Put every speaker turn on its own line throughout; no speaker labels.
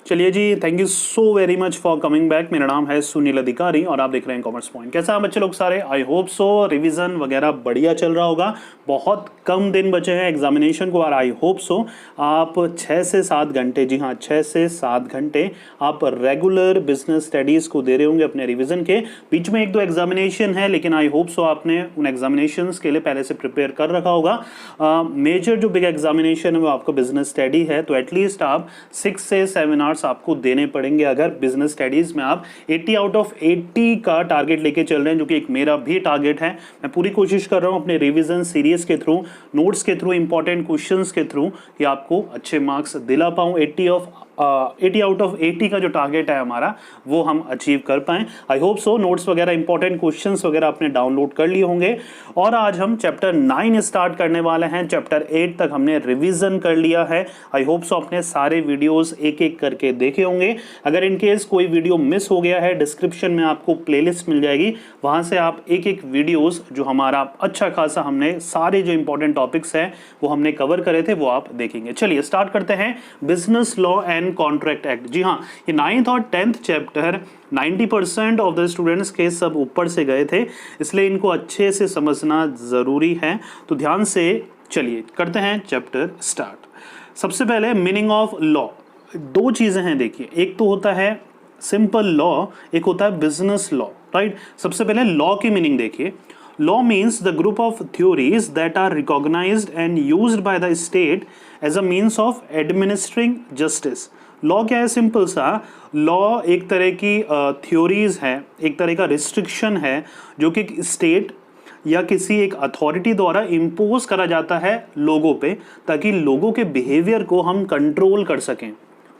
चलिए जी, thank you so very much for coming back. मेरा नाम है सुनील अधिकारी और आप देख रहे हैं कॉमर्स पॉइंट। कैसा है बच्चे लोग सारे? आई होप सो रिवीजन वगैरह बढ़िया चल रहा होगा। बहुत कम दिन बचे हैं एग्जामिनेशन को और आई होप सो आप 6 से 7 घंटे, जी हाँ 6 से 7 घंटे आप रेगुलर बिजनेस स्टडीज़ को दे रहे होंगे अपने रिविजन के। बीच में 1-2 एग्जामिनेशन है, लेकिन आई होप सो आपने उन एग्जामिनेशंस के लिए पहले से प्रिपेयर कर रखा होगा। मेजर जो बिग एग्जामिनेशन है वो आपका बिजनेस स्टडी है, तो एटलीस्ट आप 6 से 7 आवर्स आपको देने पड़ेंगे अगर बिजनेस स्टडीज में आप 80 आउट ऑफ 80 का टारगेट लेके चल रहे हैं, जो कि एक मेरा भी टारगेट है। मैं पूरी कोशिश कर रहा हूं अपने रिवीजन सीरीज के थ्रू, नोट्स के थ्रू, इंपॉर्टेंट क्वेश्चंस के थ्रू कि आपको अच्छे मार्क्स दिला पाऊं। 80 आउट ऑफ 80 का जो टारगेट है हमारा वो हम अचीव कर पाएं। I hope so. नोट्स वगैरह, इंपॉर्टेंट क्वेश्चंस वगैरह आपने डाउनलोड कर लिए होंगे और आज हम चैप्टर 9 स्टार्ट करने वाले हैं। चैप्टर 8 तक हमने रिवीजन कर लिया है। आई होप सो आपने सारे वीडियोस एक एक करके देखे होंगे। अगर इनकेस कोई वीडियो मिस हो गया है, डिस्क्रिप्शन में आपको प्लेलिस्ट मिल जाएगी, वहां से आप एक एक वीडियोस जो हमारा अच्छा खासा हमने सारे जो इंपॉर्टेंट टॉपिक्स हैं वो हमने कवर करे थे वो आप देखेंगे। चलिए स्टार्ट करते हैं। Business law and contract act. जी हाँ, ये 9th और 10th chapter 90% of the students के सब ऊपर से गए थे, इसलिए इनको अच्छे से समझना जरूरी है। तो ध्यान से चलिए करते हैं चैप्टर स्टार्ट। सबसे पहले मीनिंग ऑफ लॉ। 2 चीजें हैं, देखिए, एक तो होता है सिंपल लॉ, एक होता है बिजनेस लॉ, राइट। सबसे पहले लॉ की मीनिंग देखिए। Law means the group of theories that are recognized and used by the state as a means of administering justice. Law क्या है? सिंपल सा, लॉ एक तरह की थ्योरीज है, एक तरह का रिस्ट्रिक्शन है जो कि स्टेट या किसी एक अथॉरिटी द्वारा इम्पोज करा जाता है लोगों पे, ताकि लोगों के बिहेवियर को हम कंट्रोल कर सकें।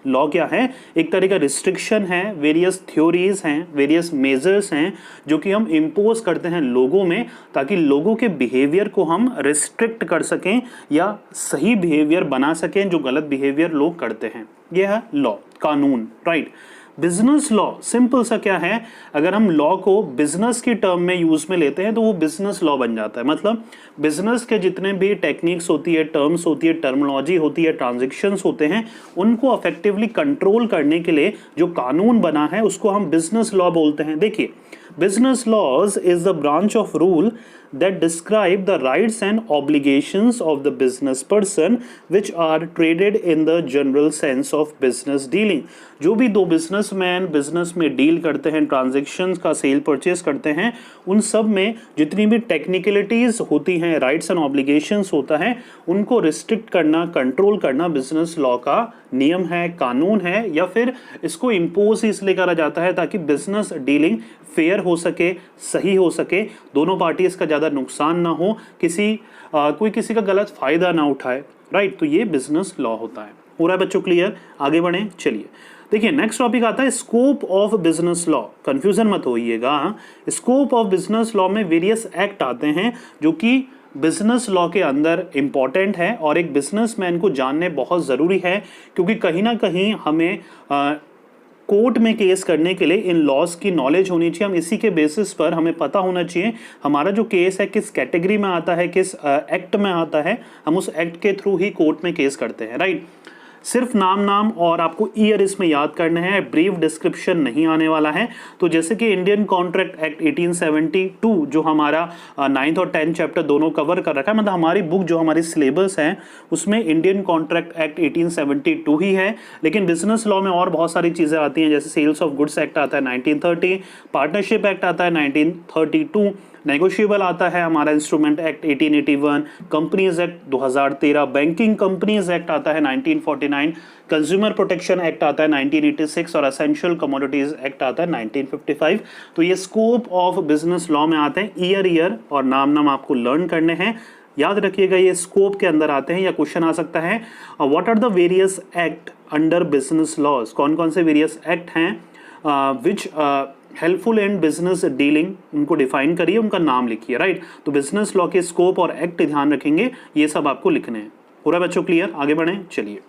लॉ क्या है? एक तरह का रिस्ट्रिक्शन है, वेरियस थ्योरीज हैं, वेरियस मेजर्स हैं जो कि हम इम्पोज करते हैं लोगों में, ताकि लोगों के बिहेवियर को हम रिस्ट्रिक्ट कर सकें या सही बिहेवियर बना सकें जो गलत बिहेवियर लोग करते हैं। यह है लॉ, कानून, राइट। बिजनेस लॉ सिंपल सा क्या है? अगर हम लॉ को बिजनेस की टर्म में यूज में लेते हैं तो वो बिजनेस लॉ बन जाता है। मतलब बिजनेस के जितने भी टेक्निक्स होती है, टर्म्स होती है, टर्मिनोलॉजी होती है, ट्रांजैक्शंस होते हैं, उनको इफेक्टिवली कंट्रोल करने के लिए जो कानून बना है उसको हम बिजनेस लॉ बोलते हैं। देखिए, business laws is the branch of rule that describe the rights and obligations of the business person which are traded in the general sense of business dealing। जो भी दो बिजनेसमैन बिजनेस में deal करते हैं, transactions का cell purchase करते हैं, उन सब में जितनी भी टेक्निकलिटीज होती हैं, राइट्स एंड ऑब्लिगेशंस होता है, उनको रिस्ट्रिक्ट करना, कंट्रोल करना बिजनेस लॉ का नियम है, कानून है, या फिर इसको इम्पोज इसलिए करा जाता है ताकि बिजनेस डीलिंग फेयर हो सके, सही हो सके, दोनों पार्टीज का ज़्यादा नुकसान ना हो, कोई किसी का गलत फायदा ना उठाए, राइट। तो ये बिजनेस लॉ होता है। हो रहा है बच्चों क्लियर? आगे बढ़ें। चलिए देखिए, नेक्स्ट टॉपिक आता है scope of business law. Confusion मत होइएगा। स्कोप ऑफ बिजनेस लॉ में वेरियस एक्ट आते हैं जो कि बिजनेस लॉ के अंदर इंपॉर्टेंट है और एक बिजनेसमैन को जानने बहुत ज़रूरी है, क्योंकि कहीं ना कहीं हमें कोर्ट में केस करने के लिए इन लॉज की नॉलेज होनी चाहिए। हम इसी के बेसिस पर हमें पता होना चाहिए हमारा जो केस है किस कैटेगरी में आता है, किस एक्ट में आता है, हम उस एक्ट के थ्रू ही कोर्ट में केस करते हैं, राइट। सिर्फ नाम और आपको ईयर इसमें याद करने हैं, ब्रीफ डिस्क्रिप्शन नहीं आने वाला है। तो जैसे कि इंडियन कॉन्ट्रैक्ट एक्ट 1872 जो हमारा 9th और 10th चैप्टर दोनों कवर कर रखा है, मतलब हमारी बुक जो हमारी सिलेबस है उसमें इंडियन कॉन्ट्रैक्ट एक्ट 1872 ही है, लेकिन बिजनेस लॉ में और बहुत सारी चीज़ें आती हैं, जैसे सेल्स ऑफ गुड्स एक्ट आता है 1930, पार्टनरशिप एक्ट आता है 1932, नेगोशिएबल आता है हमारा instrument act 1881, companies act 2013, banking companies act आता है 1949, कंज्यूमर प्रोटेक्शन एक्ट आता है 1986 और एसेंशियल कमोडिटीज एक्ट आता है 1955। तो ये स्कोप ऑफ बिजनेस लॉ में आते हैं। ईयर और नाम आपको लर्न करने हैं, याद रखिएगा, ये स्कोप के अंदर आते हैं। या क्वेश्चन आ सकता है what are the various act under business laws, कौन कौन से वेरियस एक्ट हैं which helpful in business dealing, उनको डिफाइन करिए, उनका नाम लिखिए, राइट। तो बिजनेस लॉ के स्कोप और एक्ट ध्यान रखेंगे, ये सब आपको लिखने हैं। पूरा बच्चों क्लियर? आगे बढ़ें। चलिए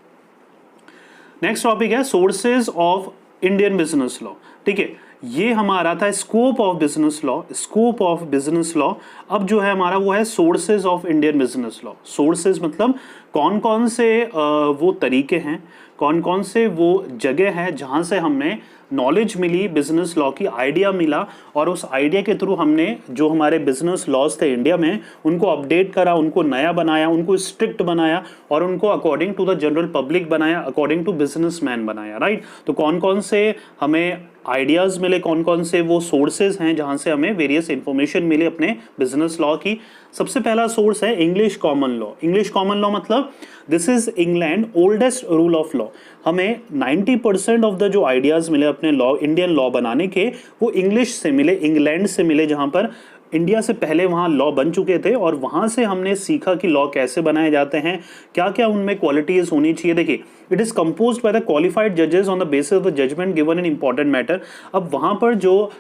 नेक्स्ट टॉपिक है sources of Indian business law. ठीक है, ये हमारा था scope of business law, scope of business law. अब जो है हमारा वो है sources of Indian business law. Sources मतलब कौन कौन से वो तरीके हैं, कौन कौन से वो जगह है जहाँ से हमें नॉलेज मिली, बिजनेस लॉ की आइडिया मिला, और उस आइडिया के थ्रू हमने जो हमारे बिजनेस लॉज थे इंडिया में उनको अपडेट करा, उनको नया बनाया, उनको स्ट्रिक्ट बनाया और उनको according to the general public बनाया, अकॉर्डिंग टू बिजनेसमैन बनाया, राइट। तो कौन कौन से हमें आइडियाज़ मिले, कौन कौन से वो सोर्सेज हैं जहाँ से हमें वेरियस इंफॉर्मेशन मिले अपने बिजनेस लॉ की। सबसे पहला सोर्स है English common law. English common law मतलब this is England oldest rule of law. हमें 90% ऑफ द जो आइडियाज़ मिले अपने लॉ, इंडियन लॉ बनाने के, वो इंग्लिश से मिले, इंग्लैंड से मिले, जहाँ पर इंडिया से पहले वहाँ लॉ बन चुके थे और वहाँ से हमने सीखा कि लॉ कैसे बनाए जाते हैं, क्या क्या उनमें क्वालिटीज़ होनी चाहिए। देखिए, it is composed by the qualified जजेस on the basis of the judgement given in important matter. अब वहाँ पर जो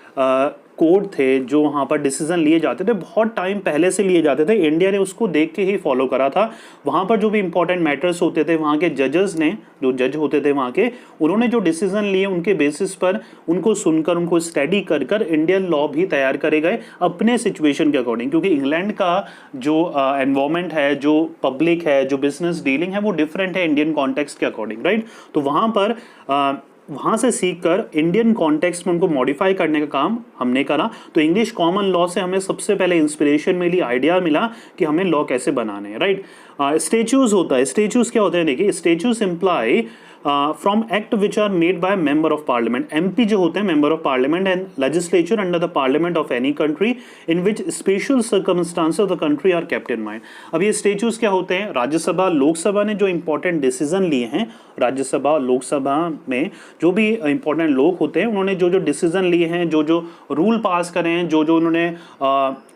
कोड थे, जो वहाँ पर डिसीजन लिए जाते थे, बहुत टाइम पहले से लिए जाते थे, इंडिया ने उसको देख के ही फॉलो करा था। वहाँ पर जो भी इंपॉर्टेंट मैटर्स होते थे, वहाँ के जजेस ने, जो जज होते थे वहाँ के, उन्होंने जो डिसीजन लिए उनके बेसिस पर उनको सुनकर, उनको स्टडी कर कर इंडियन लॉ भी तैयार करे गए अपने सिचुएशन के अकॉर्डिंग। क्योंकि इंग्लैंड का जो एनवायरमेंट है, जो पब्लिक है, जो बिजनेस डीलिंग है, वो डिफरेंट है इंडियन कॉन्टेक्स्ट के अकॉर्डिंग, राइट। तो वहाँ पर वहाँ से सीखकर इंडियन कॉन्टेक्स्ट में उनको मॉडिफाई करने का काम हमने करा। तो इंग्लिश कॉमन लॉ से हमें सबसे पहले इंस्पिरेशन मिली, आइडिया मिला कि हमें लॉ कैसे बनाने हैं, राइट। स्टेच्यूज होता है, स्टेच्यूज क्या होते हैं, देखिए, statutes imply from act which are made by member of parliament. MP जो होते हैं, member of parliament, and legislature under the parliament of any country in which special circumstances of the country are kept in mind. अब ये statues क्या होते हैं, राज्यसभा लोकसभा ने जो इंपॉर्टेंट डिसीजन लिए हैं, राज्यसभा लोकसभा में जो भी इंपॉर्टेंट लोग होते हैं, उन्होंने जो जो डिसीजन लिए हैं, जो जो रूल पास करे हैं, जो जो उन्होंने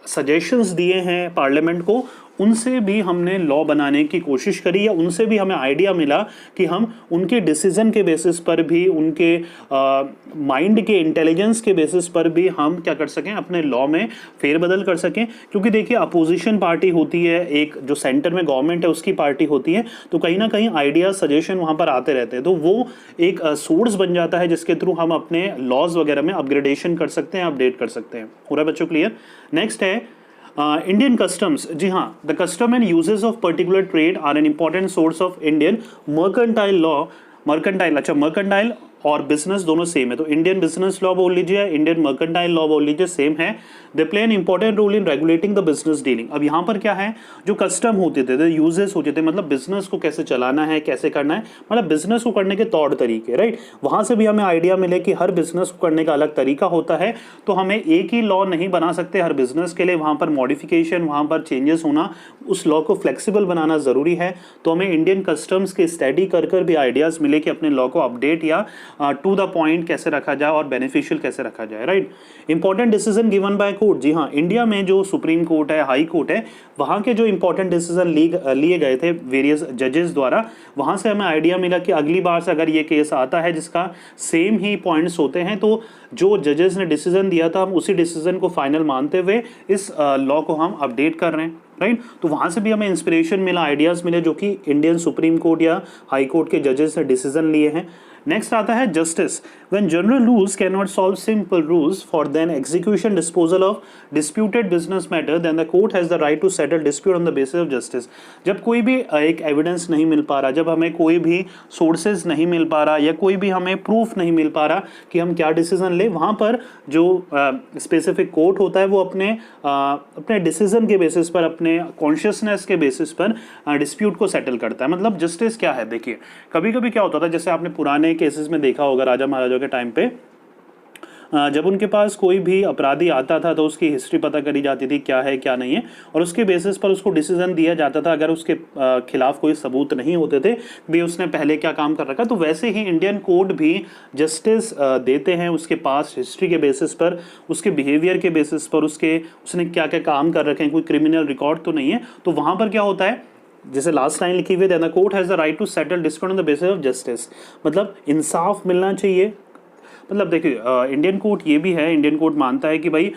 सजेशंस दिए हैं पार्लियामेंट को, उनसे भी हमने लॉ बनाने की कोशिश करी, या उनसे भी हमें आइडिया मिला कि हम उनके डिसीजन के बेसिस पर भी, उनके माइंड के इंटेलिजेंस के बेसिस पर भी हम क्या कर सकें, अपने लॉ में फेरबदल कर सकें। क्योंकि देखिए, अपोजिशन पार्टी होती है, एक जो सेंटर में गवर्नमेंट है उसकी पार्टी होती है, तो कहीं ना कहीं आइडिया, सजेशन वहाँ पर आते रहते हैं। तो वो एक सोर्स बन जाता है जिसके थ्रू हम अपने लॉज वगैरह में अपग्रेडेशन कर सकते हैं, अपडेट कर सकते हैं। पूरा बच्चों क्लियर। नेक्स्ट है इंडियन कस्टम्स। जी हाँ, the custom and usages of particular trade are an important source of Indian mercantile law. Mercantile, अच्छा, मर्केंटाइल और बिजनेस दोनों सेम है, तो इंडियन बिजनेस लॉ बोल लीजिए, इंडियन मर्केंटाइल लॉ बोल लीजिए, सेम है। They play an important role in regulating the business dealing. अब यहाँ पर क्या है, जो कस्टम होते थे, यूजेस होते थे, मतलब बिजनेस को कैसे चलाना है, कैसे करना है, मतलब बिजनेस को करने के तौर तरीके, राइट। वहाँ से भी हमें आइडिया मिले कि हर बिजनेस को करने का अलग तरीका होता है, तो हमें एक ही लॉ नहीं बना सकते हर बिजनेस के लिए, वहाँ पर मॉडिफिकेशन, वहाँ पर चेंजेस होना, उस लॉ को फ्लेक्सिबल बनाना ज़रूरी है। तो हमें इंडियन कस्टम्स के स्टडी कर कर भी आइडियाज़ मिले कि अपने लॉ को अपडेट या टू द पॉइंट कैसे रखा जाए और बेनिफिशियल कैसे रखा जाए, right. Important decision given by court. जी हाँ, इंडिया में जो सुप्रीम कोर्ट है, हाई कोर्ट है, वहाँ के जो इंपॉर्टेंट डिसीजन लिए गए थे वेरियस जजेस द्वारा, वहाँ से हमें आइडिया मिला कि अगली बार से अगर ये केस आता है जिसका सेम ही पॉइंट्स होते हैं, तो जो जजेस ने डिसीजन दिया था हम उसी डिसीजन को फाइनल मानते हुए इस लॉ को हम अपडेट कर रहे हैं, राइट। तो वहाँ से भी हमें इंस्पिरेशन मिला, आइडियाज़ मिले, जो कि इंडियन सुप्रीम कोर्ट या हाई कोर्ट के जजेस ने डिसीजन लिए हैं। नेक्स्ट आता है justice. When general rules can not solve simple rules for then execution disposal of disputed business matter, then the court has the right to settle dispute on the basis of justice. जब कोई भी एक evidence नहीं मिल पा रहा, जब हमें कोई भी सोर्सेज नहीं मिल पा रहा, या कोई भी हमें प्रूफ नहीं मिल पा रहा कि हम क्या डिसीजन ले, वहाँ पर जो स्पेसिफिक कोर्ट होता है वो अपने डिसीजन के बेसिस पर, अपने कॉन्शियसनेस के बेसिस पर डिस्प्यूट को सेटल करता है। मतलब जस्टिस क्या है, देखिए, कभी कभी क्या होता था, जैसे आपने पुराने केसेस में देखा होगा, राजा महाराजा के टाइम पे जब उनके पास कोई भी अपराधी आता था तो उसकी हिस्ट्री पता करी जाती थी, क्या है क्या नहीं है, और उसके बेसिस पर उसको डिसीजन दिया जाता था अगर उसके खिलाफ कोई सबूत नहीं होते थे भी उसने पहले क्या काम कर रखा। तो वैसे ही इंडियन कोर्ट भी जस्टिस देते हैं उसके पास हिस्ट्री के बेसिस पर, उसके बिहेवियर के बेसिस पर, उसने क्या क्या काम कर रखे हैं, कोई क्रिमिनल रिकॉर्ड तो नहीं है। तो वहाँ पर क्या होता है, जैसे लास्ट लाइन लिखी हुई है, the court has the right to settle dispute on the basis of justice, मतलब इंसाफ मिलना चाहिए। मतलब देखिए, इंडियन कोर्ट ये भी है, इंडियन कोर्ट मानता है कि भाई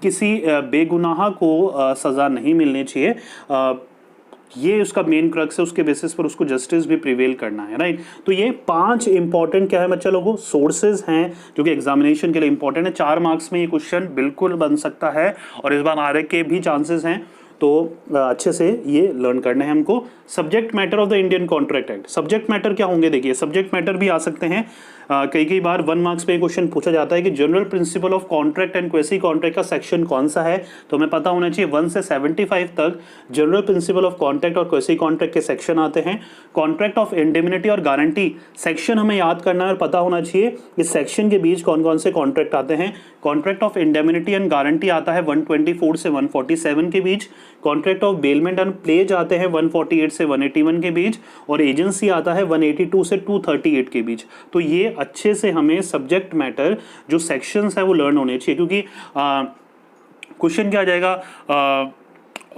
किसी बेगुनाह को सज़ा नहीं मिलनी चाहिए, ये उसका मेन क्रक्स है, उसके बेसिस पर उसको जस्टिस भी प्रिवेल करना है, राइट। तो ये 5 इंपॉर्टेंट क्या है बच्चा लोगों, सोर्सेज हैं जो कि एग्जामिनेशन के लिए इंपॉर्टेंट है। 4 मार्क्स में ये क्वेश्चन बिल्कुल बन सकता है और इस बार आने के भी चांसेस हैं, तो अच्छे से ये लर्न करने हैं हमको। Subject matter of the Indian contract act, subject matter क्या होंगे, देखिए सब्जेक्ट मैटर भी आ सकते हैं। कई बार 1 मार्क्स पे क्वेश्चन पूछा जाता है कि general principle of contract and quasi contract का सेक्शन कौन सा है, तो हमें पता होना चाहिए 1 से 75 तक जनरल प्रिंसिपल ऑफ कॉन्ट्रैक्ट और क्वेसी कॉन्ट्रैक्ट के सेक्शन आते हैं। कॉन्ट्रैक्ट ऑफ इंडेमनिटी और गारंटी सेक्शन हमें याद करना है और पता होना चाहिए इस सेक्शन के बीच कौन कौन से कॉन्ट्रैक्ट आते हैं। Contract of indemnity and guarantee आता है 124 से 147 के बीच। Contract of bailment and pledge आते हैं 148 से 181 के बीच, और एजेंसी आता है 182 से 238 के बीच। तो ये अच्छे से हमें सब्जेक्ट मैटर जो सेक्शंस है वो लर्न होने चाहिए, क्योंकि क्वेश्चन क्या आ जाएगा,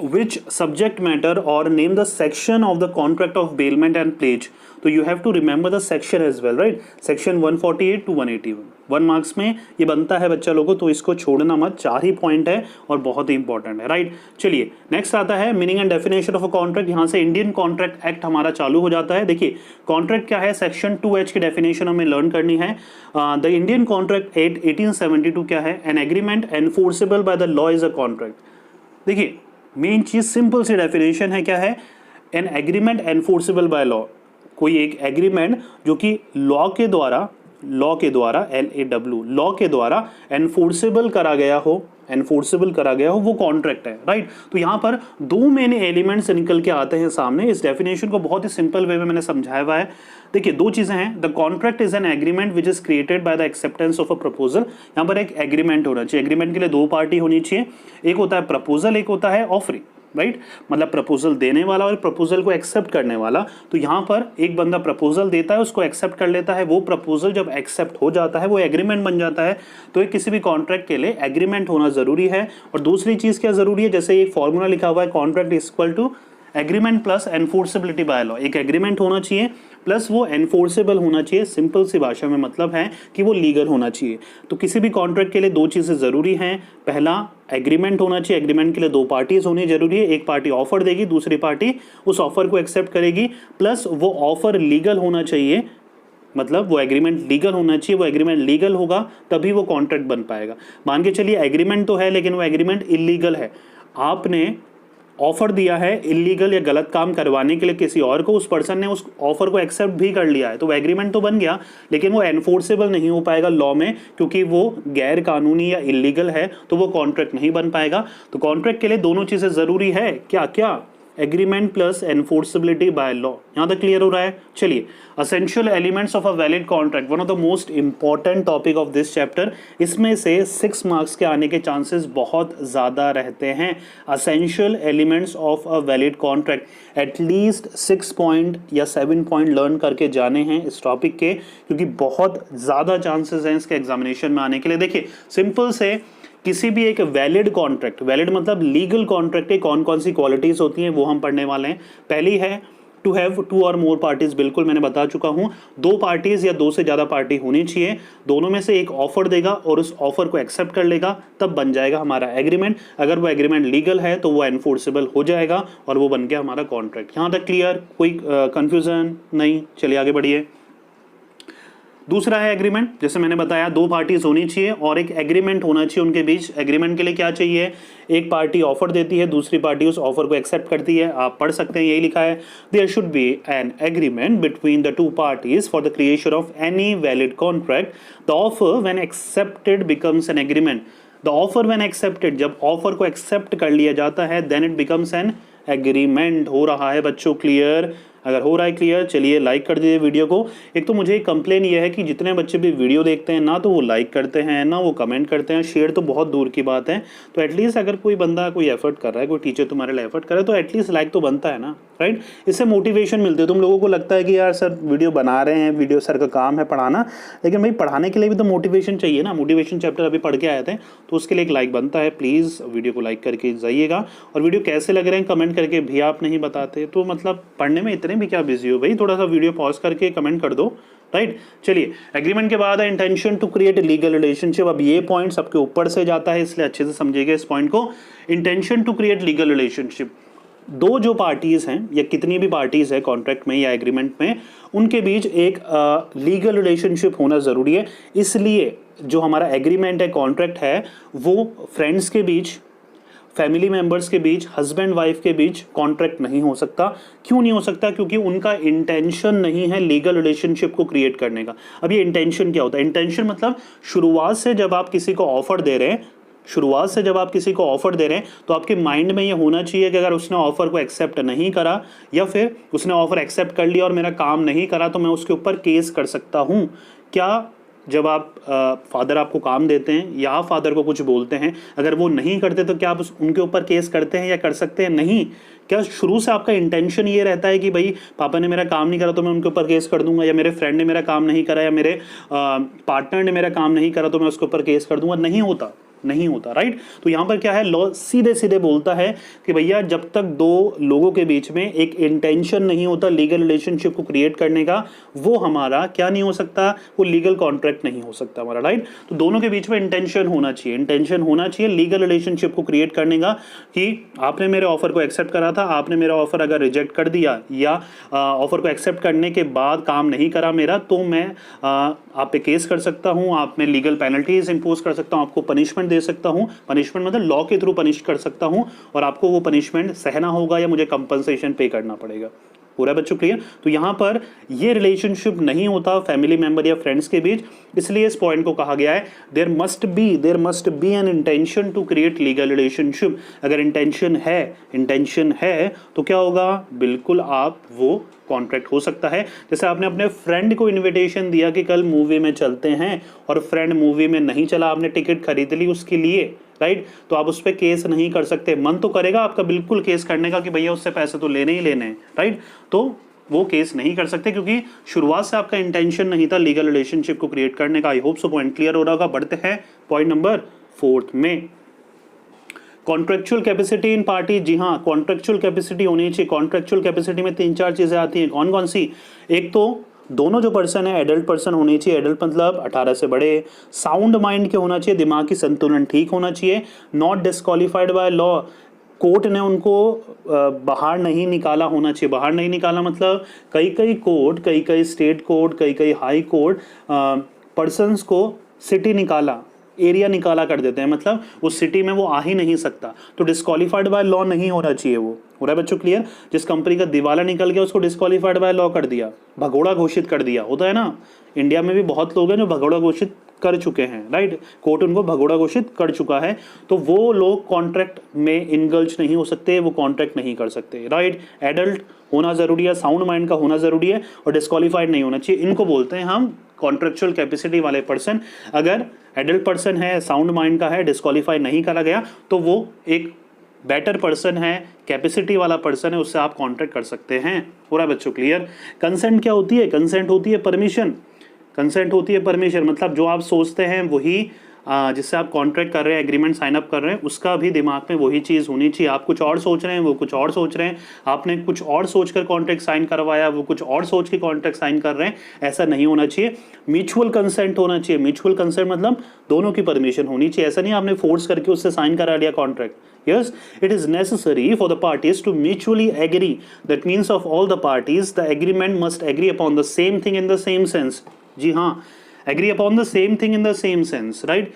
which subject matter or name the section of the contract of bailment and pledge, तो you have to remember the section as well, right? section 148 to 181 1 marks में ये बनता है बच्चा लोगों, तो इसको छोड़ना मत, 4 ही पॉइंट है और बहुत ही इंपॉर्टेंट है, राइट। चलिए नेक्स्ट आता है meaning and definition of a contract. यहाँ से इंडियन कॉन्ट्रैक्ट एक्ट हमारा चालू हो जाता है। देखिए कॉन्ट्रैक्ट क्या है, सेक्शन 2H की डेफिनेशन हमें लर्न करनी है। द इंडियन कॉन्ट्रैक्ट एक्ट 1872 क्या है, an agreement enforceable by the law is a contract. देखिए मेन चीज सिंपल सी डेफिनेशन है, क्या है, an agreement enforceable by law, कोई एक एग्रीमेंट जो कि लॉ के द्वारा LAW लॉ के द्वारा एनफोर्सेबल करा गया हो, वो कॉन्ट्रैक्ट है, राइट। तो यहाँ पर 2 मेन एलिमेंट्स निकल के आते हैं सामने। इस डेफिनेशन को बहुत ही सिंपल वे में मैंने समझाया हुआ है। देखिए 2 चीजें हैं, the contract is an agreement which is created by the acceptance of a proposal. यहाँ पर एक एग्रीमेंट होना चाहिए, एग्रीमेंट के लिए 2 पार्टी होनी चाहिए, एक होता है प्रपोजल, एक होता है ऑफरिंग, राइट। मतलब प्रपोजल देने वाला और प्रपोजल को एक्सेप्ट करने वाला। तो यहाँ पर एक बंदा प्रपोजल देता है, उसको एक्सेप्ट कर लेता है, वो प्रपोजल जब एक्सेप्ट हो जाता है वो एग्रीमेंट बन जाता है। तो एक किसी भी कॉन्ट्रैक्ट के लिए एग्रीमेंट होना जरूरी है। और दूसरी चीज क्या जरूरी है, जैसे एक फॉर्मूला लिखा हुआ है, contract is equal to agreement plus enforceability by law. एक एग्रीमेंट होना चाहिए प्लस वो एनफोर्सेबल होना चाहिए। सिंपल सी भाषा में मतलब है कि वो लीगल होना चाहिए। तो किसी भी कॉन्ट्रैक्ट के लिए 2 चीजें जरूरी हैं। पहला एग्रीमेंट होना चाहिए, एग्रीमेंट के लिए 2 पार्टीज होनी जरूरी है। एक पार्टी ऑफर देगी, दूसरी पार्टी उस ऑफर को एक्सेप्ट करेगी, प्लस वो ऑफर लीगल होना चाहिए, मतलब वो एग्रीमेंट लीगल होना चाहिए। वो एग्रीमेंट लीगल होगा तभी वो कॉन्ट्रैक्ट बन पाएगा। मान के चलिए एग्रीमेंट तो है लेकिन वो एग्रीमेंट इलीगल है, आपने ऑफर दिया है इलीगल या गलत काम करवाने के लिए किसी और को, उस पर्सन ने उस ऑफर को एक्सेप्ट भी कर लिया है, तो वो एग्रीमेंट तो बन गया लेकिन वो एनफोर्सेबल नहीं हो पाएगा लॉ में, क्योंकि वो गैर कानूनी या इलीगल है, तो वो कॉन्ट्रैक्ट नहीं बन पाएगा। तो कॉन्ट्रैक्ट के लिए दोनों चीजें जरूरी है, क्या क्या, agreement plus enforceability by law. यहां तक क्लियर हो रहा है। चलिए essential elements of a valid contract, one of the most important topic of this chapter. इसमें से 6 मार्क्स के आने के चांसेस बहुत ज्यादा रहते हैं। Essential elements of a valid contract at least 6 point या 7 पॉइंट लर्न करके जाने हैं इस टॉपिक के, क्योंकि बहुत ज्यादा चांसेस हैं इसके एग्जामिनेशन में आने के लिए। देखिए सिंपल से किसी भी एक वैलिड कॉन्ट्रैक्ट, वैलिड मतलब लीगल कॉन्ट्रैक्ट के कौन कौन सी क्वालिटीज होती हैं वो हम पढ़ने वाले हैं। पहली है टू हैव 2 और मोर पार्टीज, बिल्कुल मैंने बता चुका हूं, 2 पार्टीज या 2 से ज्यादा पार्टी होनी चाहिए। दोनों में से एक ऑफर देगा और उस ऑफर को एक्सेप्ट कर लेगा, तब बन जाएगा हमारा एग्रीमेंट। अगर वो एग्रीमेंट लीगल है तो वो एनफोर्सेबल हो जाएगा और वो बन गया हमारा कॉन्ट्रैक्ट। यहां तक क्लियर, कोई कंफ्यूजन नहीं। चलिए आगे बढ़िए। दूसरा है एग्रीमेंट, जैसे मैंने बताया 2 पार्टीज होनी चाहिए और एक एग्रीमेंट होना चाहिए उनके बीच। एग्रीमेंट के लिए क्या चाहिए, एक पार्टी ऑफर देती है, दूसरी पार्टी उस ऑफर को एक्सेप्ट करती है। आप पढ़ सकते हैं, यही लिखा है, there should be an agreement between the 2 parties for the creation of any valid contract. The offer when accepted becomes an agreement. The offer when accepted, जब ऑफर को एक्सेप्ट कर लिया जाता है, then it becomes an agreement. हो रहा है बच्चों क्लियर? अगर हो रहा है क्लियर, चलिए लाइक कर दीजिए वीडियो को। एक तो मुझे एक कंप्लेन ये है कि जितने बच्चे भी वीडियो देखते हैं ना तो वो लाइक करते हैं ना वो कमेंट करते हैं, शेयर तो बहुत दूर की बात है। तो एटलीस्ट अगर कोई बंदा कोई एफर्ट कर रहा है, कोई टीचर तुम्हारे लिए एफर्ट कर रहा है, तो एटलीस्ट लाइक तो बनता है ना, राइट। इससे मोटिवेशन मिलती है। तुम लोगों को लगता है कि यार सर वीडियो बना रहे हैं, वीडियो सर का काम है पढ़ाना, लेकिन भाई पढ़ाने के लिए भी तो मोटिवेशन चाहिए ना। मोटिवेशन चैप्टर अभी पढ़ के आए थे तो उसके लिए एक लाइक बनता है। प्लीज़ वीडियो को लाइक करके जाइएगा। और वीडियो कैसे लग रहे हैं कमेंट करके भी आप नहीं बताते, तो मतलब पढ़ने में इतने भी क्या बिजी हो भाई, थोड़ा सा वीडियो पॉज करके कमेंट कर दो, राइट। चलिए एग्रीमेंट के बाद है intention to create legal relationship. अब ये पॉइंट सबके ऊपर से जाता है, इसलिए अच्छे से समझिएगा इस पॉइंट को। Intention to create legal relationship, दो जो पार्टीज़ हैं या कितनी भी पार्टीज़ है कॉन्ट्रैक्ट में या एग्रीमेंट में, उनके बीच एक लीगल रिलेशनशिप होना ज़रूरी है। इसलिए जो हमारा एग्रीमेंट है, कॉन्ट्रैक्ट है, वो फ्रेंड्स के बीच, फैमिली मेंबर्स के बीच, हस्बैंड वाइफ के बीच कॉन्ट्रैक्ट नहीं हो सकता। क्यों नहीं हो सकता? क्योंकि उनका इंटेंशन नहीं है लीगल रिलेशनशिप को क्रिएट करने का। अब ये इंटेंशन क्या होता है? इंटेंशन मतलब शुरुआत से जब आप किसी को ऑफर दे रहे हैं, तो आपके माइंड में ये होना चाहिए कि अगर उसने ऑफर को एक्सेप्ट नहीं करा या फिर उसने ऑफर एक्सेप्ट कर लिया और मेरा काम नहीं करा तो मैं उसके ऊपर केस कर सकता हूँ। क्या जब आप फादर आपको काम देते हैं या आप फादर को कुछ बोलते हैं, अगर वो नहीं करते तो क्या आप उनके ऊपर केस करते हैं या कर सकते हैं? नहीं। क्या शुरू से आपका इंटेंशन ये रहता है कि भाई पापा ने मेरा काम नहीं करा तो मैं उनके ऊपर केस कर दूंगा, या मेरे फ्रेंड ने मेरा काम नहीं करा या मेरे पार्टनर ने मेरा काम नहीं करा तो मैं उसके ऊपर केस कर दूंगा? नहीं होता, राइट। तो यहाँ पर क्या है, लॉ सीधे सीधे बोलता है कि भैया जब तक दो लोगों के बीच में एक इंटेंशन नहीं होता लीगल रिलेशनशिप को क्रिएट करने का, वो हमारा क्या नहीं हो सकता, वो लीगल कॉन्ट्रैक्ट नहीं हो सकता हमारा, राइट। तो दोनों के बीच में इंटेंशन होना चाहिए लीगल रिलेशनशिप को क्रिएट करने का, कि आपने मेरे ऑफर को एक्सेप्ट करा था, आपने मेरा ऑफर अगर रिजेक्ट कर दिया या ऑफर को एक्सेप्ट करने के बाद काम नहीं करा मेरा, तो मैं आप पे केस कर सकता हूँ, आप में लीगल पेनल्टीज इंपोज कर सकता हूँ, आपको पनिशमेंट दे सकता हूं। पनिशमेंट मतलब लॉ के थ्रू पनिश कर सकता हूं और आपको वो पनिशमेंट सहना होगा या मुझे कंपनसेशन पे करना पड़ेगा। पूरा बच्चों क्लियर? तो यहां पर ये रिलेशनशिप नहीं होता फैमिली मेंबर या फ्रेंड्स के बीच, इसलिए इस पॉइंट को कहा गया है there must be an intention to create legal relationship. अगर इंटेंशन है तो क्या होगा, बिल्कुल आप वो कॉन्ट्रैक्ट हो सकता है। जैसे आपने अपने फ्रेंड को इनविटेशन दिया कि कल मूवी में चलते हैं और फ्रेंड मूवी में नहीं चला, आपने टिकट खरीद ली उसके लिए, राइट। तो आप उस पर केस नहीं कर सकते। मन तो करेगा आपका बिल्कुल केस करने का कि भैया उससे पैसे तो लेने ही लेने हैं, राइट। तो वो केस नहीं कर सकते क्योंकि शुरुआत से आपका इंटेंशन नहीं था लीगल रिलेशनशिप को क्रिएट करने का। I hope so point clear हो रहा होगा। बढ़ते हैं पॉइंट नंबर 4 में, कॉन्ट्रेक्चुअल कैपेसिटी इन पार्टी। जी हाँ, कॉन्ट्रेक्चुअल कैपेसिटी होनी चाहिए। कॉन्ट्रेक्चुअल कैपेसिटी में 3-4 चीजें आती हैं। कौन कौन सी? एक तो दोनों जो पर्सन है एडल्ट पर्सन होने चाहिए। एडल्ट मतलब 18 से बड़े, साउंड माइंड के होना चाहिए, दिमाग की संतुलन ठीक होना चाहिए, not disqualified by law, court ने उनको बाहर नहीं निकाला होना चाहिए। बाहर नहीं निकाला मतलब कई कोर्ट, कई स्टेट कोर्ट, कई हाई कोर्ट पर्सन्स को सिटी निकाला, एरिया निकाला कर देते हैं, मतलब उस सिटी में वो आ ही नहीं सकता। तो डिस्क्वालीफाइड बाय लॉ नहीं होना चाहिए वो। हो रहा है बच्चों क्लियर? जिस कंपनी का दिवाला निकल गया उसको डिस्क्वालीफाइड बाय लॉ कर दिया, भगोड़ा घोषित कर दिया। होता है ना, इंडिया में भी बहुत लोग हैं जो भगोड़ा घोषित कर चुके हैं, राइट। कोर्ट उनको भगोड़ा घोषित कर चुका है, तो वो लोग कॉन्ट्रैक्ट में इनगल्ज नहीं हो सकते, वो कॉन्ट्रैक्ट नहीं कर सकते, राइट। एडल्ट होना जरूरी है, साउंड माइंड का होना जरूरी है और डिस्क्वालीफाइड नहीं होना चाहिए। इनको बोलते हैं हम कॉन्ट्रेक्चुअल कैपेसिटी वाले पर्सन। अगर एडल्ट पर्सन है, साउंड माइंड का है, डिस्क्वालीफाई नहीं करा गया, तो वो एक बेटर पर्सन है, कैपेसिटी वाला पर्सन है, उससे आप कॉन्ट्रैक्ट कर सकते हैं। पूरा बच्चों क्लियर? कंसेंट क्या होती है? कंसेंट होती है परमिशन। कंसेंट होती है परमिशन, मतलब जो आप सोचते हैं वही जिससे आप कॉन्ट्रैक्ट कर रहे हैं, एग्रीमेंट साइन अप कर रहे हैं, उसका भी दिमाग में वही चीज़ होनी चाहिए। आप कुछ और सोच रहे हैं, वो कुछ और सोच रहे हैं, आपने कुछ और सोचकर कॉन्ट्रैक्ट साइन करवाया, वो कुछ और सोच के कॉन्ट्रैक्ट साइन कर रहे हैं, ऐसा नहीं होना चाहिए। म्यूचुअल कंसेंट होना चाहिए। म्यूचुअल कंसेंट मतलब दोनों की परमिशन होनी चाहिए। ऐसा नहीं आपने फोर्स करके उससे साइन करा लिया contract. Yes, it is necessary for the parties to mutually agree. That means of all the parties, the agreement must agree upon the same thing in the same sense. जी हाँ, agree upon the same thing in the same sense, right?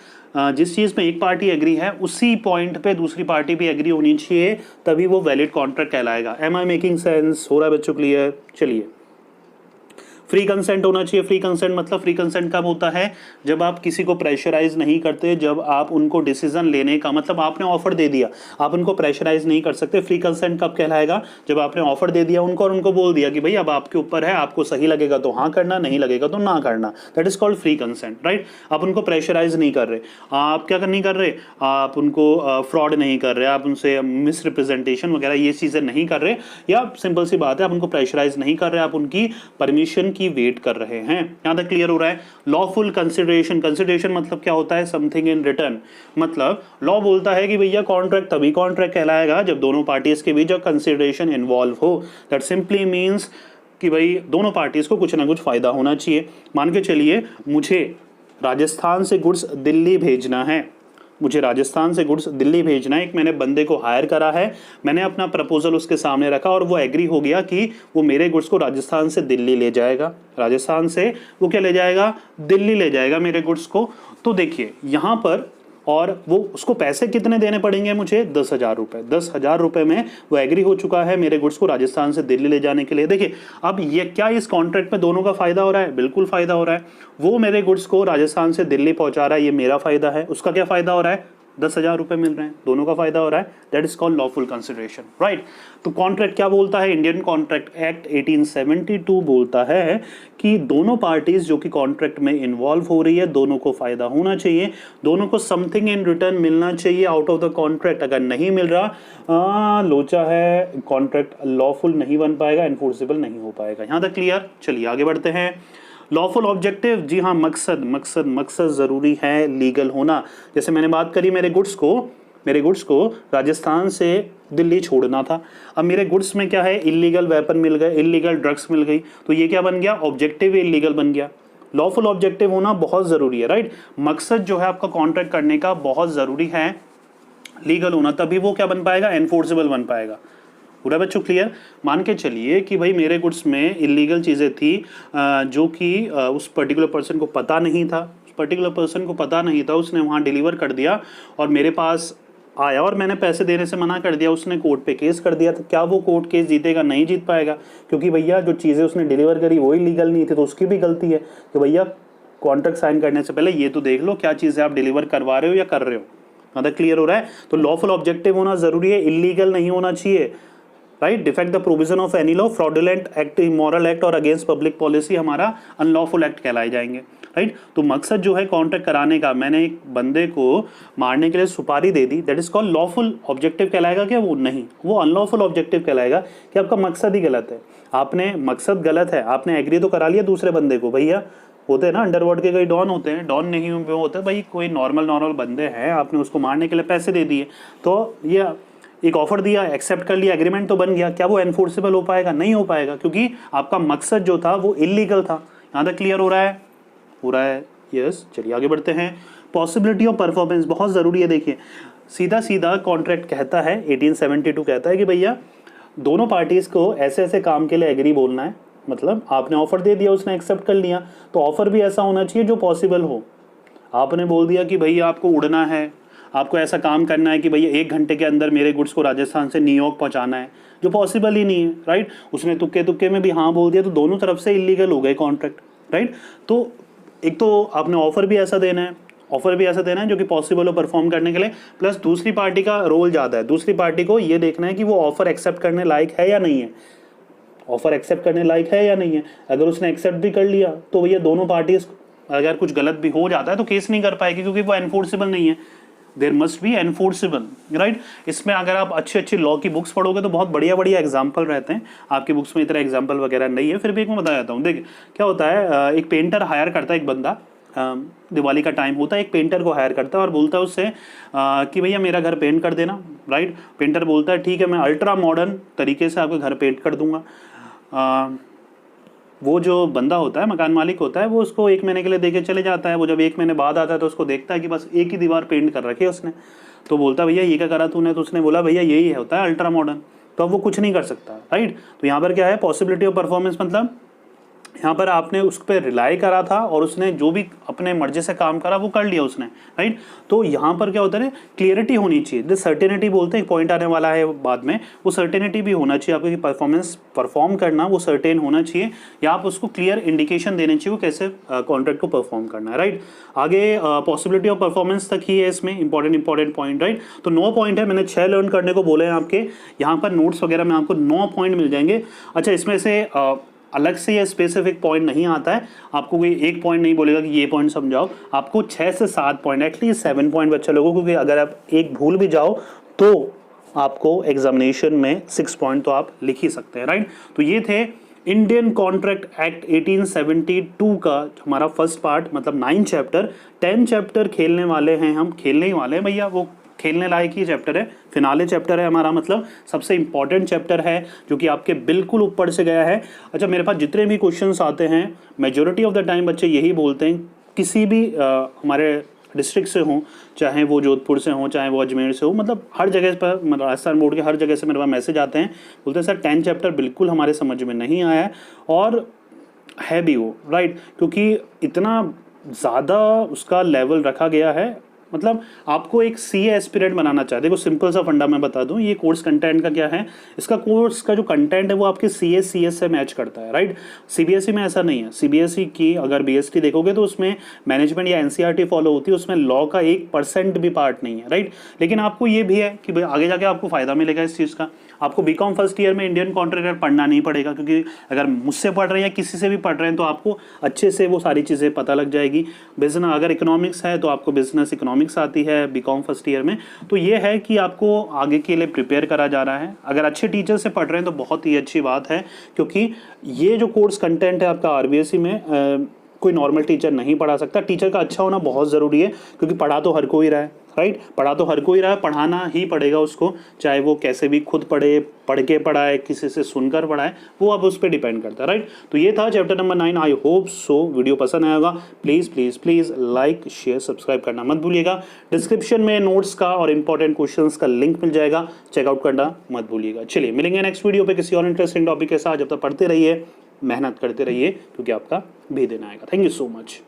जिस चीज़ में एक party agree है उसी point पे दूसरी party भी agree होनी चाहिए, तभी वो वैलिड कॉन्ट्रैक्ट कहलाएगा। Am I making sense? हो रहा है बच्चों क्लियर? चलिए, फ्री कंसेंट होना चाहिए। फ्री कंसेंट मतलब फ्री कंसेंट कब होता है? जब आप किसी को प्रेशराइज नहीं करते, जब आप उनको डिसीजन लेने का, मतलब आपने ऑफर दे दिया, आप उनको प्रेशराइज नहीं कर सकते। फ्री कंसेंट कब कहलाएगा? जब आपने ऑफर दे दिया उनको और उनको बोल दिया कि भाई अब आपके ऊपर है, आपको सही लगेगा तो हाँ करना, नहीं लगेगा तो ना करना। That is called free consent, right. आप उनको प्रेशराइज नहीं कर रहे, आप क्या नहीं कर रहे, आप उनको फ्रॉड नहीं कर रहे, आप उनसे मिस रिप्रेजेंटेशन वगैरह ये चीज़ें नहीं कर रहे, या सिंपल सी बात है आप उनको प्रेशराइज नहीं कर रहे, आप उनकी परमिशन की वेट कर रहे हैं। यहां तक क्लियर हो रहा है? Lawful consideration. कंसिडरेशन मतलब क्या होता है? Something in return. मतलब लॉ बोलता है कि भैया कॉन्ट्रैक्ट तभी कॉन्ट्रैक्ट कहलाएगा जब दोनों पार्टीज के बीच कंसिडरेशन इन्वॉल्व हो। दैट सिंपली मीन्स कि भाई दोनों पार्टीज को कुछ ना कुछ फायदा होना चाहिए। मान के चलिए मुझे राजस्थान से गुड्स दिल्ली भेजना है, मुझे राजस्थान से गुड्स दिल्ली भेजना है, एक मैंने बंदे को हायर करा है, मैंने अपना प्रपोजल उसके सामने रखा और वो एग्री हो गया कि वो मेरे गुड्स को राजस्थान से दिल्ली ले जाएगा, राजस्थान से वो क्या ले जाएगा, दिल्ली ले जाएगा मेरे गुड्स को। तो देखिए यहाँ पर, और वो उसको पैसे कितने देने पड़ेंगे मुझे, 10,000 रुपये। 10,000 रुपये में वो एग्री हो चुका है मेरे गुड्स को राजस्थान से दिल्ली ले जाने के लिए। देखिए अब ये क्या इस कॉन्ट्रैक्ट में दोनों का फायदा हो रहा है, बिल्कुल फायदा हो रहा है। वो मेरे गुड्स को राजस्थान से दिल्ली पहुंचा रहा है, ये मेरा फायदा है, उसका क्या फायदा हो रहा है, 10,000 रुपये मिल रहे हैं, दोनों का फायदा हो रहा है। That is called lawful consideration, right. तो कॉन्ट्रैक्ट क्या बोलता है, इंडियन कॉन्ट्रैक्ट एक्ट 1872 बोलता है कि दोनों पार्टीज जो कि कॉन्ट्रैक्ट में इन्वॉल्व हो रही है, दोनों को फायदा होना चाहिए, दोनों को समथिंग इन रिटर्न मिलना चाहिए आउट ऑफ द कॉन्ट्रैक्ट। अगर नहीं मिल रहा, लोचा है, कॉन्ट्रैक्ट लॉफुल नहीं बन पाएगा, एनफोर्सेबल नहीं हो पाएगा। यहाँ तक क्लियर। चलिए आगे बढ़ते हैं। लॉफुल ऑब्जेक्टिव, जी हाँ, मकसद ज़रूरी है लीगल होना। जैसे मैंने बात करी, मेरे गुड्स को राजस्थान से दिल्ली छोड़ना था। अब मेरे गुड्स में क्या है, इलीगल वेपन मिल गए, इलीगल ड्रग्स मिल गई, तो ये क्या बन गया, ऑब्जेक्टिव इलीगल बन गया। लॉफुल ऑब्जेक्टिव होना बहुत ज़रूरी है, राइट। मकसद जो है आपका कॉन्ट्रैक्ट करने का बहुत ज़रूरी है, लीगल होना, तभी वो क्या बन पाएगा, एनफोर्सेबल बन पाएगा। पूरा बच्चों क्लियर। मान के चलिए कि भाई मेरे गुड्स में इलीगल चीज़ें थी जो कि उस पर्टिकुलर पर्सन को पता नहीं था, उसने वहाँ डिलीवर कर दिया और मेरे पास आया और मैंने पैसे देने से मना कर दिया, उसने कोर्ट पे केस कर दिया, तो क्या वो कोर्ट केस जीतेगा, नहीं जीत पाएगा, क्योंकि भैया जो चीज़ें उसने डिलीवर करी वो इलीगल नहीं थी, तो उसकी भी गलती है कि भैया कॉन्ट्रैक्ट साइन करने से पहले ये तो देख लो क्या चीज़ें आप डिलीवर करवा रहे हो या कर रहे हो। मतलब क्लियर हो रहा है। तो लॉफुल ऑब्जेक्टिव होना जरूरी है, इलीगल नहीं होना चाहिए, right. Defect the provision of any law, fraudulent act, immoral act और अगेंस्ट पब्लिक पॉलिसी हमारा अनलॉफुल एक्ट कहलाए जाएंगे, राइट। तो मकसद जो है कॉन्ट्रैक्ट कराने का, मैंने एक बंदे को मारने के लिए सुपारी दे दी, that is called lawful objective कहलाएगा क्या, वो नहीं, वो अनलॉफुल ऑब्जेक्टिव कहलाएगा कि आपका मकसद ही गलत है। आपने मकसद गलत है, आपने एग्री तो करा लिया दूसरे बंदे को, भैया होते हैं ना अंडरवर्ल्ड के कई डॉन होते हैं, डॉन नहीं होते भाई, कोई नॉर्मल बंदे हैं, आपने उसको मारने के लिए पैसे दे दिए, तो ये एक ऑफर दिया, एक्सेप्ट कर लिया, एग्रीमेंट तो बन गया, क्या वो एनफोर्सेबल हो पाएगा, नहीं हो पाएगा, क्योंकि आपका मकसद जो था वो इलीगल था। यहाँ तक क्लियर हो रहा है, यस। चलिए आगे बढ़ते हैं। पॉसिबिलिटी ऑफ परफॉर्मेंस बहुत ज़रूरी है। देखिए सीधा कॉन्ट्रैक्ट कहता है, 1872 कहता है कि भैया दोनों पार्टीज़ को ऐसे ऐसे काम के लिए एग्री बोलना है, मतलब आपने ऑफर दे दिया, उसने एक्सेप्ट कर लिया, तो ऑफर भी ऐसा होना चाहिए जो पॉसिबल हो। आपने बोल दिया कि भैया आपको उड़ना है, आपको ऐसा काम करना है कि भैया 1 घंटे के अंदर मेरे गुड्स को राजस्थान से न्यूयॉर्क पहुंचाना है, जो पॉसिबल ही नहीं है, राइट। उसने तुक्के में भी हाँ बोल दिया, तो दोनों तरफ से इलीगल हो गए कॉन्ट्रैक्ट, राइट। तो एक तो आपने ऑफर भी ऐसा देना है जो कि पॉसिबल हो परफॉर्म करने के लिए, प्लस दूसरी पार्टी का रोल ज़्यादा है, दूसरी पार्टी को ये देखना है कि वो ऑफर एक्सेप्ट करने लायक है या नहीं है, अगर उसने एक्सेप्ट भी कर लिया तो भैया दोनों पार्टीज, अगर कुछ गलत भी हो जाता है तो केस नहीं कर पाएगी, क्योंकि वो एनफोर्सेबल नहीं है। There must be enforceable, right. इसमें अगर आप अच्छी लॉ की बुक्स पढ़ोगे तो बहुत बढ़िया एग्जाम्पल रहते हैं। आपकी बुक्स में इतना एग्जाम्पल वगैरह नहीं है, फिर भी एक मैं बता देता हूँ। देखिए क्या होता है, एक पेंटर हायर करता है, एक बंदा, दिवाली का टाइम होता है, एक पेंटर को हायर करता है और बोलता है उससे कि भैया मेरा घर पेंट कर देना, राइट। पेंटर बोलता है ठीक है, मैं अल्ट्रा मॉडर्न तरीके से आपका घर पेंट कर दूंगा। वो जो बंदा होता है, मकान मालिक होता है, वो उसको 1 महीने के लिए देके चले जाता है। वो जब 1 महीने बाद आता है तो उसको देखता है कि बस एक ही दीवार पेंट कर रखी है उसने, तो बोलता है भैया ये क्या करा तूने, तो उसने बोला भैया यही होता है अल्ट्रा मॉडर्न, तो अब वो कुछ नहीं कर सकता, राइट। तो यहाँ पर क्या है, पॉसिबिलिटी ऑफ परफॉर्मेंस, मतलब यहाँ पर आपने उस पर रिलाई करा था और उसने जो भी अपने मर्जी से काम करा वो कर लिया उसने, राइट। तो यहाँ पर क्या होता है, क्लियरिटी होनी चाहिए, जो सर्टेनिटी बोलते हैं, पॉइंट आने वाला है बाद में, वो सर्टेनिटी भी होना चाहिए आपकी परफॉर्मेंस परफॉर्म करना, वो सर्टेन होना चाहिए, या आप उसको क्लियर इंडिकेशन देने चाहिए वो कैसे कॉन्ट्रैक्ट को परफॉर्म करना है, राइट। आगे पॉसिबिलिटी ऑफ परफॉर्मेंस तक ही है इसमें इंपॉर्टेंट पॉइंट, राइट। तो 9 पॉइंट है, मैंने 6 लर्न करने को बोले हैं आपके, यहाँ पर नोट्स वगैरह में आपको 9 पॉइंट मिल जाएंगे। अच्छा, इसमें से अलग से ये स्पेसिफिक पॉइंट नहीं आता है, आपको कोई एक पॉइंट नहीं बोलेगा कि ये पॉइंट समझाओ, आपको 6 से 7 पॉइंट, एटलीस्ट 7 पॉइंट बच्चे लोगों, क्योंकि अगर आप एक भूल भी जाओ तो आपको एग्जामिनेशन में 6 पॉइंट तो आप लिख ही सकते हैं, राइट। तो ये थे इंडियन कॉन्ट्रैक्ट एक्ट 1872 का हमारा फर्स्ट पार्ट, मतलब 9 चैप्टर। 10 चैप्टर खेलने वाले हैं हम, खेलने ही वाले हैं भैया, वो खेलने लायक ही चैप्टर है, फिनाले चैप्टर है हमारा, मतलब सबसे इंपॉर्टेंट चैप्टर है जो कि आपके बिल्कुल ऊपर से गया है। अच्छा, मेरे पास जितने भी क्वेश्चंस आते हैं मेजॉरिटी ऑफ द टाइम बच्चे यही बोलते हैं, किसी भी हमारे डिस्ट्रिक्ट से हों, चाहे वो जोधपुर से हों, चाहे वो अजमेर से हो, मतलब हर जगह पर, मतलब राजस्थान बोर्ड के हर जगह से मेरे पास मैसेज आते हैं, बोलते हैं सर 10 चैप्टर बिल्कुल हमारे समझ में नहीं आया है, और है भी वो राइट, क्योंकि इतना ज़्यादा उसका लेवल रखा गया है। मतलब आपको एक सीए एस्पिरेंट बनाना चाहते, देखो सिंपल सा फंडा मैं बता दूं, ये कोर्स कंटेंट का क्या है, इसका कोर्स का जो कंटेंट है वो आपके सीए सीएस से मैच करता है राइट। सीबीएसई में ऐसा नहीं है, सीबीएसई की अगर बीएसटी देखोगे तो उसमें मैनेजमेंट या एनसीईआरटी फॉलो होती है, उसमें लॉ का 1% भी पार्ट नहीं है राइट। लेकिन आपको ये भी है कि भाई आगे जाके आपको फायदा मिलेगा इस चीज़ का। आपको बीकॉम फर्स्ट ईयर में इंडियन कॉन्ट्रैक्टर पढ़ना नहीं पड़ेगा, क्योंकि अगर मुझसे पढ़ रहे हैं या किसी से भी पढ़ रहे हैं तो आपको अच्छे से वो सारी चीज़ें पता लग जाएगी। बिजनेस अगर इकोनॉमिक्स है तो आपको बिजनेस इकोनॉमिक्स आती है बीकॉम फर्स्ट ईयर में, तो ये है कि आपको आगे के लिए प्रिपेयर करा जा रहा है। अगर अच्छे टीचर से पढ़ रहे हैं तो बहुत ही अच्छी बात है, क्योंकि ये जो कोर्स कंटेंट है आपका आरबीएसई में कोई नॉर्मल टीचर नहीं पढ़ा सकता। टीचर का अच्छा होना बहुत ज़रूरी है, क्योंकि पढ़ा तो हर कोई रहा है राइट, पढ़ा तो हर कोई रहा है, पढ़ाना ही पड़ेगा उसको, चाहे वो कैसे भी खुद पढ़े, पढ़ के पढ़ाए, किसी से सुनकर पढ़ाए, वो अब उस पर डिपेंड करता है राइट। तो ये था chapter number 9। I hope so video पसंद आएगा। Please please please like share subscribe करना मत भूलिएगा। डिस्क्रिप्शन में नोट्स का और इंपॉर्टेंट क्वेश्चंस का लिंक मिल जाएगा, चेकआउट करना मत भूलिएगा। चलिए मिलेंगे नेक्स्ट वीडियो पे किसी और इंटरेस्टिंग टॉपिक के साथ। जब तक पढ़ते रहिए, मेहनत करते रहिए, क्योंकि आपका भी दिन आएगा। Thank you so much.